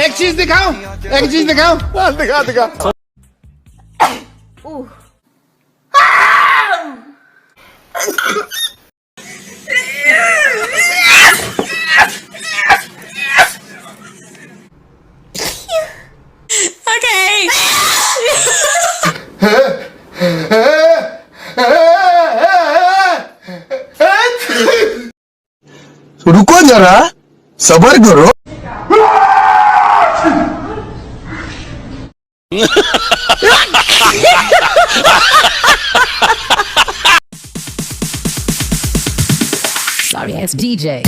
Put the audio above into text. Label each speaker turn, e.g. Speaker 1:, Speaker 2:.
Speaker 1: एक चीज दिखाओ, एक चीज दिखाओ। हाँ, दिखा दिखा।
Speaker 2: Okay.
Speaker 3: रुको जरा सबर करो।
Speaker 2: Sorry ass DJ.